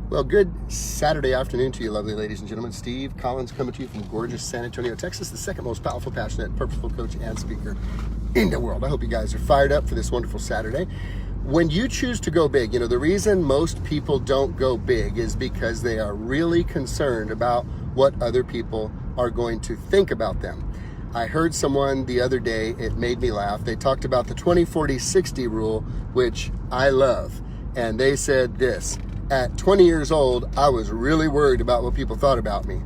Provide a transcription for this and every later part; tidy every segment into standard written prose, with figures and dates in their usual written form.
Well, good Saturday afternoon to you, lovely ladies and gentlemen. Steve Collins coming to you from gorgeous San Antonio, Texas, the second most powerful, passionate, purposeful coach and speaker in the world. I hope you guys are fired up for this wonderful Saturday. When you choose to go big, the reason most people don't go big is because they are really concerned about what other people are going to think about them. I heard someone the other day, it made me laugh. They talked about the 20-40-60 rule, which I love. And they said this: at 20 years old, I was really worried about what people thought about me.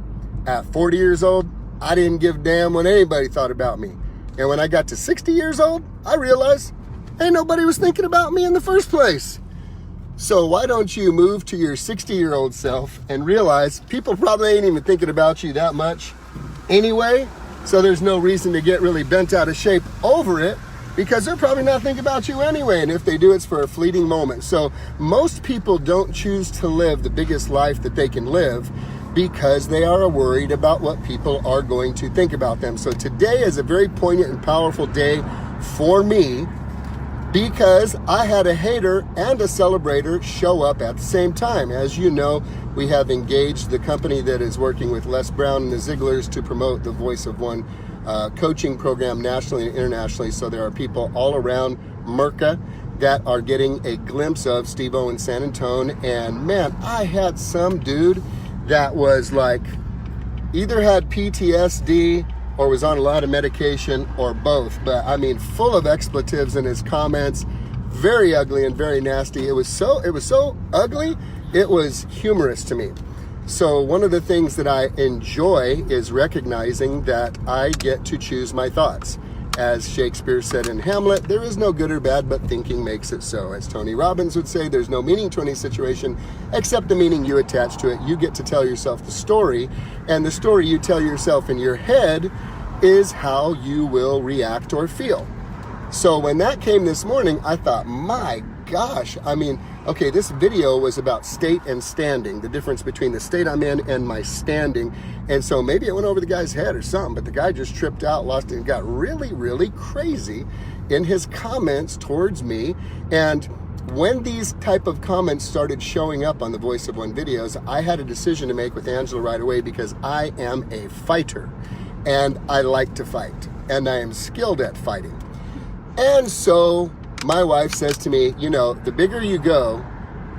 At 40 years old, I didn't give a damn what anybody thought about me. And when I got to 60 years old, I realized, hey, nobody was thinking about me in the first place. So why don't you move to your 60-year-old self and realize people probably ain't even thinking about you that much anyway, so there's no reason to get really bent out of shape over it, because they're probably not thinking about you anyway, and if they do, it's for a fleeting moment. So most people don't choose to live the biggest life that they can live because they are worried about what people are going to think about them. So today is a very poignant and powerful day for me because I had a hater and a celebrator show up at the same time. As you know, we have engaged the company that is working with Les Brown and the Zigglers to promote the Voice of One coaching program nationally and internationally. So there are people all around Merca that are getting a glimpse of Steve-O in San Antonio. And man, I had some dude that was like either had PTSD or was on a lot of medication or both. But I mean, full of expletives in his comments, very ugly and very nasty. It was so ugly, it was humorous to me. So one of the things that I enjoy is recognizing that I get to choose my thoughts. As Shakespeare said in Hamlet, there is no good or bad, but thinking makes it so. As Tony Robbins would say, there's no meaning to any situation except the meaning you attach to it. You get to tell yourself the story, and the story you tell yourself in your head is how you will react or feel. So when that came this morning, I thought, my gosh, okay, this video was about state and standing, the difference between the state I'm in and my standing. And so maybe it went over the guy's head or something, but the guy just tripped out, lost it, and got really, really crazy in his comments towards me. And when these type of comments started showing up on the Voice of One videos, I had a decision to make with Angela right away because I am a fighter and I like to fight and I am skilled at fighting. And so my wife says to me, the bigger you go,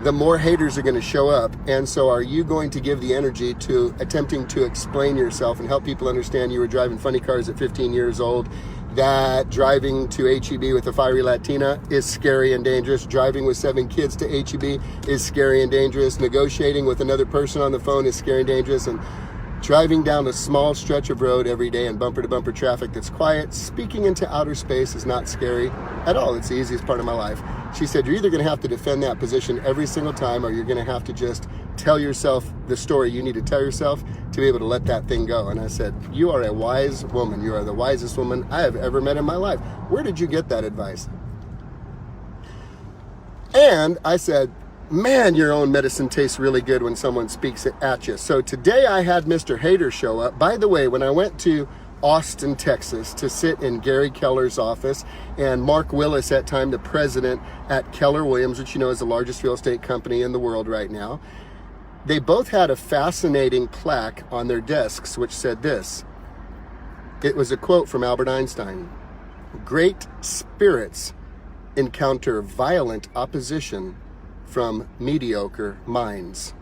the more haters are going to show up. And so are you going to give the energy to attempting to explain yourself and help people understand you were driving funny cars at 15 years old, that driving to HEB with a fiery Latina is scary and dangerous, driving with 7 kids to HEB is scary and dangerous, negotiating with another person on the phone is scary and dangerous, and driving down a small stretch of road every day in bumper-to-bumper traffic that's quiet, speaking into outer space is not scary at all. It's the easiest part of my life. She said, you're either going to have to defend that position every single time, or you're going to have to just tell yourself the story you need to tell yourself to be able to let that thing go. And I said, you are a wise woman. You are the wisest woman I have ever met in my life. Where did you get that advice? And I said, man, your own medicine tastes really good when someone speaks it at you. So today I had Mr. Hater show up. By the way, when I went to Austin, Texas to sit in Gary Keller's office, and Mark Willis, at time the president at Keller Williams, which is the largest real estate company in the world right now, they both had a fascinating plaque on their desks which said this. It was a quote from Albert Einstein: great spirits encounter violent opposition from mediocre minds.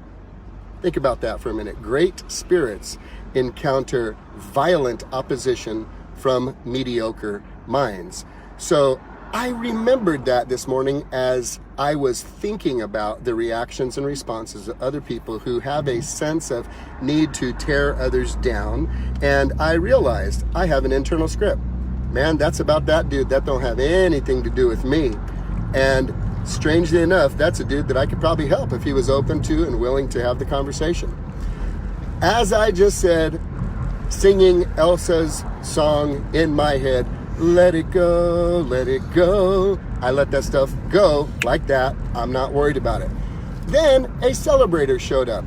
Think about that for a minute. Great spirits encounter violent opposition from mediocre minds. So I remembered that this morning as I was thinking about the reactions and responses of other people who have a sense of need to tear others down. And I realized I have an internal script. Man, that's about that dude. That don't have anything to do with me. And strangely enough, that's a dude that I could probably help if he was open to and willing to have the conversation. As I just said, singing Elsa's song in my head, let it go, let it go. I let that stuff go like that. I'm not worried about it. Then a celebrator showed up.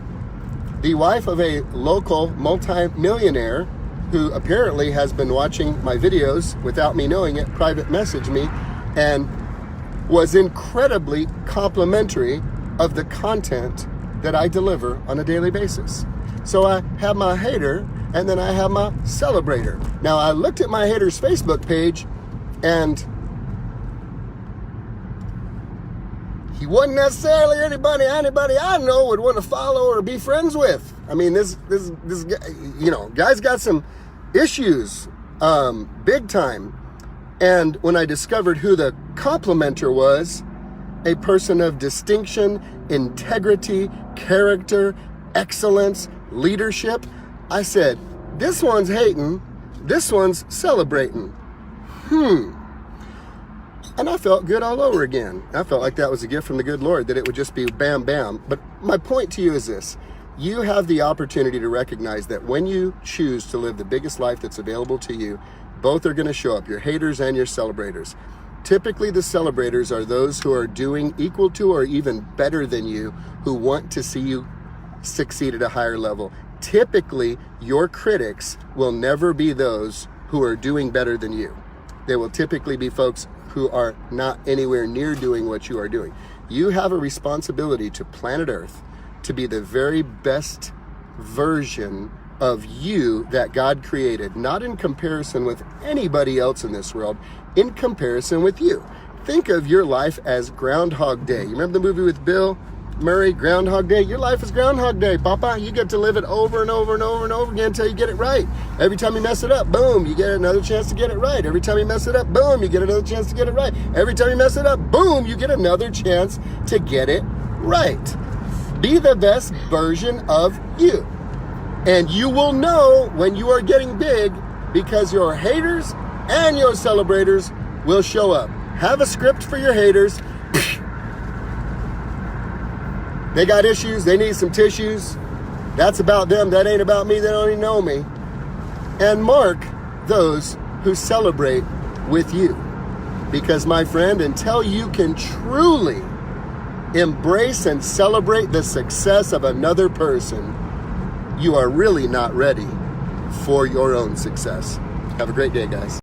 The wife of a local multi-millionaire who apparently has been watching my videos without me knowing it, private messaged me and was incredibly complimentary of the content that I deliver on a daily basis. So I have my hater, and then I have my celebrator. Now, I looked at my hater's Facebook page, and he wasn't necessarily anybody I know would want to follow or be friends with. I mean, this guy, you know, guy's got some issues, big time. And when I discovered who the complimenter was, a person of distinction, integrity, character, excellence, leadership, I said, this one's hating, this one's celebrating. And I felt good all over again. I felt like that was a gift from the good Lord, that it would just be bam, bam. But my point to you is this. You have the opportunity to recognize that when you choose to live the biggest life that's available to you, both are going to show up, your haters and your celebrators. Typically, the celebrators are those who are doing equal to or even better than you, who want to see you succeed at a higher level. Typically, your critics will never be those who are doing better than you. They will typically be folks who are not anywhere near doing what you are doing. You have a responsibility to planet Earth to be the very best version of you that God created, not in comparison with anybody else in this world, in comparison with you. Think of your life as Groundhog Day. You remember the movie with Bill Murray, Groundhog Day? Your life is Groundhog Day, Papa. You get to live it over and over and over and over again until you get it right. Every time you mess it up, boom, you get another chance to get it right. Every time you mess it up, boom, you get another chance to get it right. Every time you mess it up, boom, you get another chance to get it right. Be the best version of you. And you will know when you are getting big, because your haters and your celebrators will show up. Have a script for your haters. They got issues. They need some tissues. That's about them. That ain't about me. They don't even know me. And mark those who celebrate with you. Because, my friend, until you can truly embrace and celebrate the success of another person, you are really not ready for your own success. Have a great day, guys.